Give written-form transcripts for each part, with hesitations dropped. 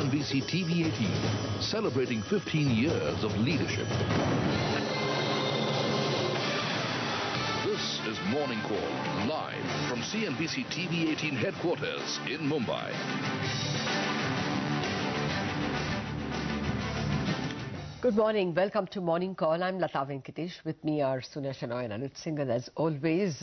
CNBC TV 18, celebrating 15 years of leadership. This is Morning Call, live from CNBC TV 18 headquarters in Mumbai. Good morning. Welcome to Morning Call. I'm Mkts. With me are Sunya Shanoy and Anuj Singh, and as always,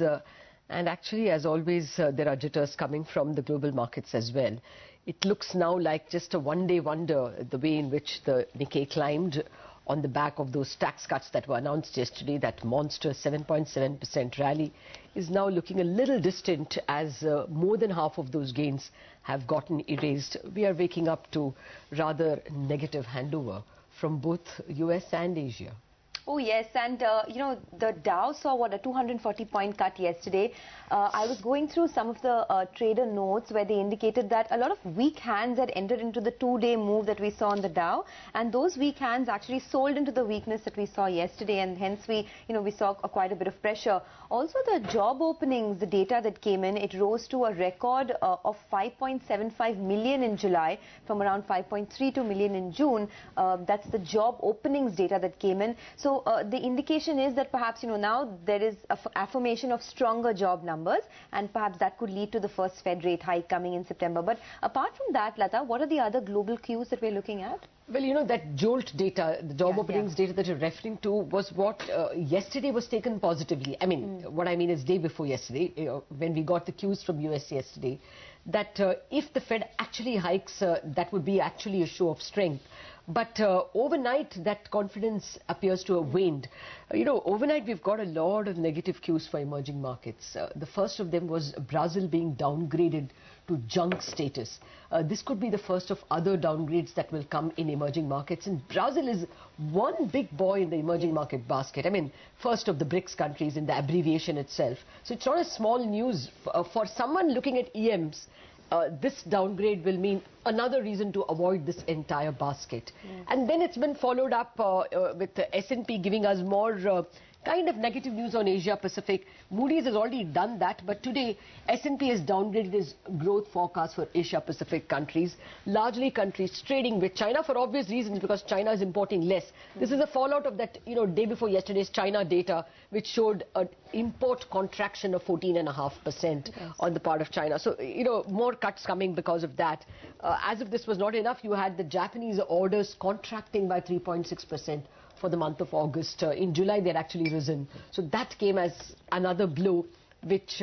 there are jitters coming from the global markets as well. It looks now like just a one-day wonder, the way in which the Nikkei climbed on the back of those tax cuts that were announced yesterday. That monster 7.7% rally is now looking a little distant as more than half of those gains have gotten erased. We are waking up to rather negative handover from both US and Asia. Oh yes, and the Dow saw a 240-point cut yesterday. I was going through some of the trader notes where they indicated that a lot of weak hands had entered into the two-day move that we saw on the Dow, and those weak hands actually sold into the weakness that we saw yesterday, and hence we saw quite a bit of pressure. Also, the job openings, the data that came in, it rose to a record of 5.75 million in July from around 5.32 million in June. That's the job openings data that came in. So the indication is that perhaps now there is an affirmation of stronger job numbers, and perhaps that could lead to the first Fed rate hike coming in September. But apart from that, Lata, what are the other global cues that we're looking at? Well, that jolt data, the job openings data that you're referring to was what yesterday was taken positively. I mean, what I mean is day before yesterday, when we got the cues from US yesterday, that if the Fed actually hikes, that would be actually a show of strength. But overnight, that confidence appears to have waned. Overnight, we've got a lot of negative cues for emerging markets. The first of them was Brazil being downgraded to junk status. This could be the first of other downgrades that will come in emerging markets. And Brazil is one big boy in the emerging market basket. I mean, first of the BRICS countries in the abbreviation itself. So it's not a small news. For someone looking at EMs, this downgrade will mean another reason to avoid this entire basket. Yes. And then it's been followed up with the S&P giving us more kind of negative news on Asia Pacific. Moody's has already done that, but today S&P has downgraded its growth forecast for Asia Pacific countries, largely countries trading with China for obvious reasons, because China is importing less. This is a fallout of that, day before yesterday's China data, which showed an import contraction of 14.5% on the part of China. So, more cuts coming because of that. As if this was not enough, you had the Japanese orders contracting by 3.6%. for the month of August. In July, they had actually risen. So that came as another blow, which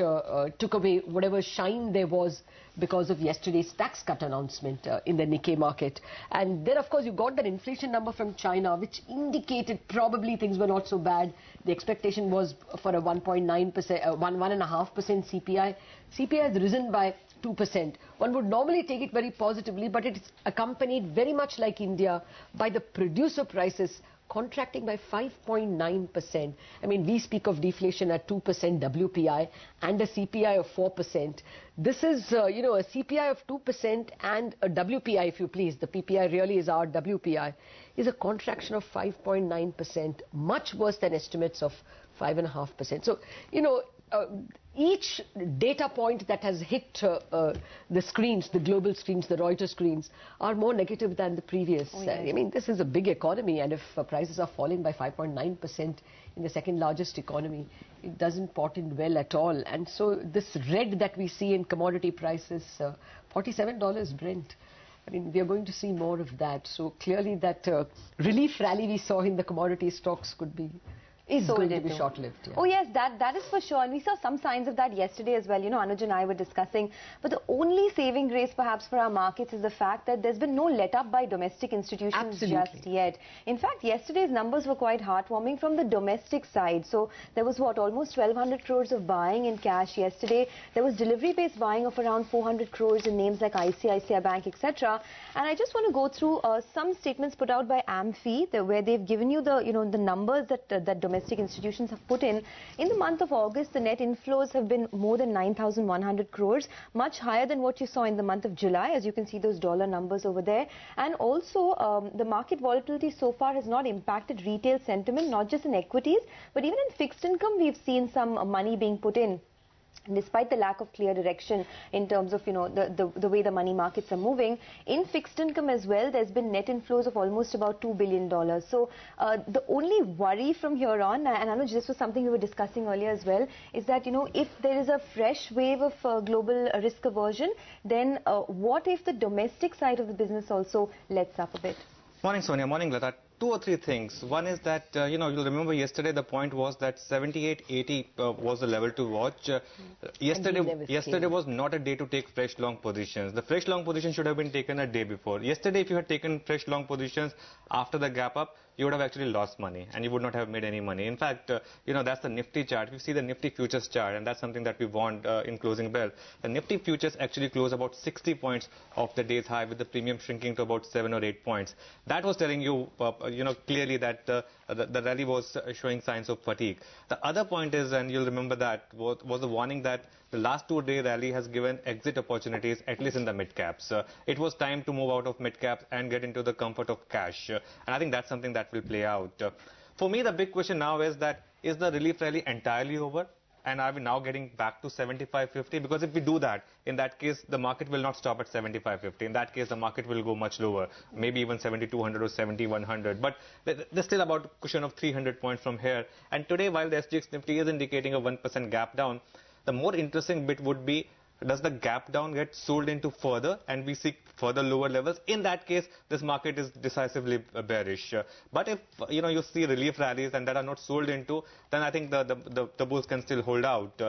took away whatever shine there was because of yesterday's tax cut announcement in the Nikkei market. And then, of course, you got that inflation number from China, which indicated probably things were not so bad. The expectation was for a 1.9%, 1.5% CPI. CPI has risen by 2%. One would normally take it very positively, but it's accompanied very much like India by the producer prices contracting by 5.9%. I mean, we speak of deflation at 2% WPI and a CPI of 4%. This is, a CPI of 2% and a WPI, if you please. The PPI really is our WPI, is a contraction of 5.9%, much worse than estimates of 5.5%. So, each data point that has hit the screens, the global screens, the Reuters screens, are more negative than the previous. Oh, yes. I mean, this is a big economy, and if prices are falling by 5.9% in the second largest economy, it doesn't portend well at all. And so this red that we see in commodity prices, $47 Brent, I mean, we are going to see more of that. So clearly that relief rally we saw in the commodity stocks is going to be short-lived. Yeah. Oh yes, that is for sure, and we saw some signs of that yesterday as well. Anuj and I were discussing, but the only saving grace perhaps for our markets is the fact that there's been no let-up by domestic institutions just yet. In fact, yesterday's numbers were quite heartwarming from the domestic side. So there was almost 1,200 crores of buying in cash yesterday. There was delivery-based buying of around 400 crores in names like ICICI Bank, etc. And I just want to go through some statements put out by AMFI, where they've given you the the numbers that domestic institutions have put in. In the month of August, the net inflows have been more than 9,100 crores, much higher than what you saw in the month of July, as you can see those dollar numbers over there. And also, the market volatility so far has not impacted retail sentiment, not just in equities, but even in fixed income, we've seen some money being put in. Despite the lack of clear direction in terms of, the way the money markets are moving, in fixed income as well, there's been net inflows of almost about $2 billion. So the only worry from here on, and Anuj, this was something we were discussing earlier as well, is that, if there is a fresh wave of global risk aversion, then what if the domestic side of the business also lets up a bit? Morning, Sonia. Morning, Lata. Two or three things. One is that, you'll remember yesterday the point was that 78.80 was the level to watch. Yesterday was not a day to take fresh long positions. The fresh long position should have been taken a day before. Yesterday, if you had taken fresh long positions after the gap up, you would have actually lost money and you would not have made any money. In fact, that's the Nifty chart. If you see the Nifty futures chart, and that's something that we want in closing bell, the Nifty futures actually closed about 60 points off the day's high with the premium shrinking to about 7 or 8 points. That was telling you, clearly that the rally was showing signs of fatigue. The other point is, and you'll remember that, was the warning that the last 2-day rally has given exit opportunities, at least in the mid-caps. It was time to move out of mid-caps and get into the comfort of cash. And I think that's something that will play out. For me, the big question now is that, is the relief rally entirely over? And are we now getting back to 75.50? Because if we do that, in that case, the market will not stop at 75.50. In that case, the market will go much lower, maybe even 7,200 or 7,100. But there's still about a cushion of 300 points from here. And today, while the SGX Nifty is indicating a 1% gap down, the more interesting bit would be, does the gap down get sold into further and we see further lower levels? In that case, this market is decisively bearish. But if you see relief rallies and that are not sold into, then I think the bulls can still hold out.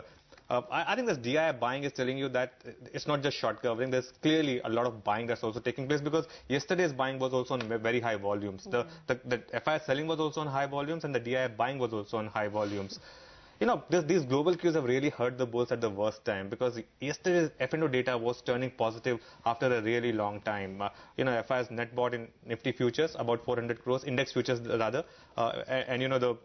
I think this DI buying is telling you that it's not just short covering. There's clearly a lot of buying that's also taking place, because yesterday's buying was also on very high volumes. The FI selling was also on high volumes, and the DI buying was also on high volumes. These global cues have really hurt the bulls at the worst time, because yesterday's F&O data was turning positive after a really long time. FI's net bought in Nifty futures about 400 crores, index futures rather,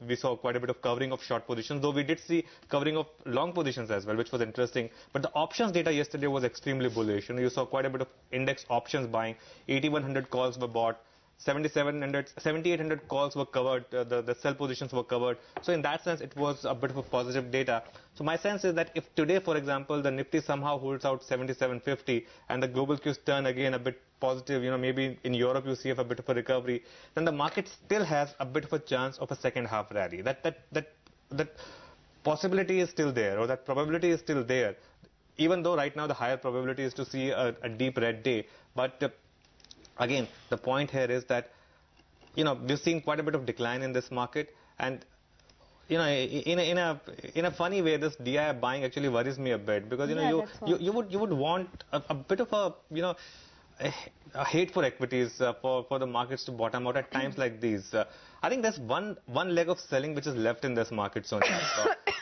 we saw quite a bit of covering of short positions, though we did see covering of long positions as well, which was interesting. But the options data yesterday was extremely bullish. You saw quite a bit of index options buying. 8,100 calls were bought. 7,800 calls were covered, the sell positions were covered. So in that sense, it was a bit of a positive data. So my sense is that if today, for example, the Nifty somehow holds out 77.50 and the global cues turn again a bit positive, maybe in Europe you see a bit of a recovery, then the market still has a bit of a chance of a second half rally. That possibility is still there, or that probability is still there, even though right now the higher probability is to see a deep red day. But again, the point here is that, we've seen quite a bit of decline in this market, and, in a funny way, this DI buying actually worries me a bit, because, you would want a bit of a hate for equities, for the markets to bottom out at times like these. I think there's one leg of selling which is left in this market, Sonia,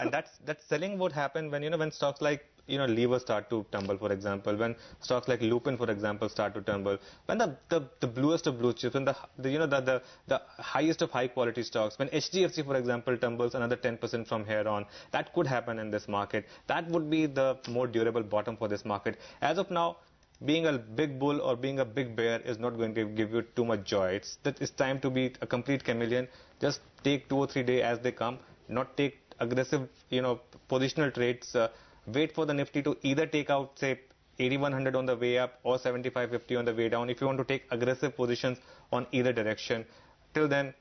and that selling would happen when stocks like levers start to tumble, for example, when stocks like Lupin, for example, start to tumble, when the bluest of blue chips, when the highest of high quality stocks, when HDFC, for example, tumbles another 10% from here on, that could happen in this market. That would be the more durable bottom for this market. As of now, being a big bull or being a big bear is not going to give you too much joy. It's time to be a complete chameleon. Just take 2 or 3 days as they come, not take aggressive, positional trades. Wait for the Nifty to either take out, say, 8,100 on the way up or 75.50 on the way down. If you want to take aggressive positions on either direction, till then,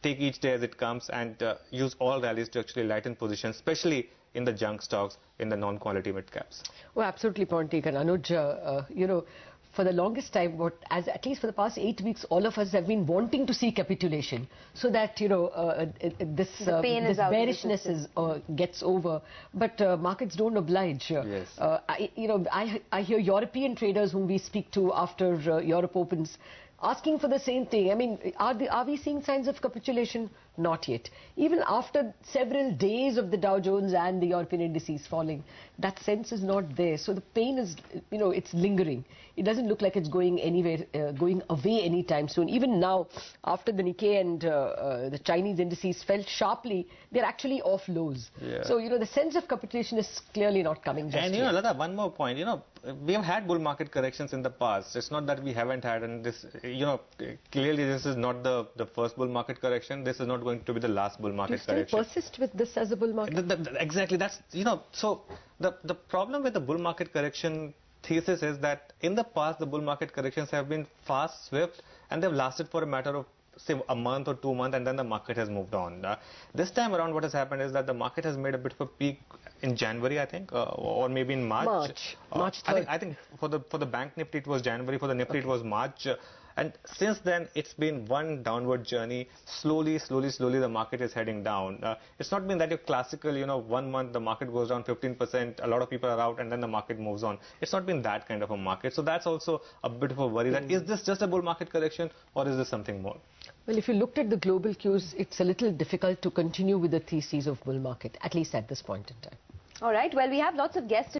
take each day as it comes and use all rallies to actually lighten positions, especially in the junk stocks, in the non-quality mid-caps. Well, absolutely point taken, Anuj. For the longest time, at least for the past 8 weeks, all of us have been wanting to see capitulation, so that this bearishness gets over. But markets don't oblige. Yes. I hear European traders whom we speak to after Europe opens asking for the same thing. I mean, are we seeing signs of capitulation? Not yet. Even after several days of the Dow Jones and the European indices falling, that sense is not there. So the pain is, it's lingering. It doesn't look like it's going anywhere, going away anytime soon. Even now, after the Nikkei and the Chinese indices fell sharply, they're actually off lows. Yeah. So, the sense of capitulation is clearly not coming just yet. Lata, one more point. we have had bull market corrections in the past. It's not that we haven't had, and this, clearly this is not the first bull market correction. This is not going to be the last bull market correction. Do you still persist with this as a bull market? Exactly. That's, so the problem with the bull market correction thesis is that in the past, the bull market corrections have been fast, swift, and they've lasted for a matter of, say, a month or 2 months, and then the market has moved on. This time around, what has happened is that the market has made a bit of a peak in January, I think, or maybe in March. March 3rd. I think for the bank Nifty it was January, for the Nifty it was March. And since then, it's been one downward journey. Slowly, the market is heading down. It's not been that your classical, 1 month the market goes down 15%, a lot of people are out, and then the market moves on. It's not been that kind of a market. So that's also a bit of a worry that is this just a bull market correction, or is this something more? Well, if you looked at the global cues, it's a little difficult to continue with the theses of bull market, at least at this point in time. All right. Well, we have lots of guests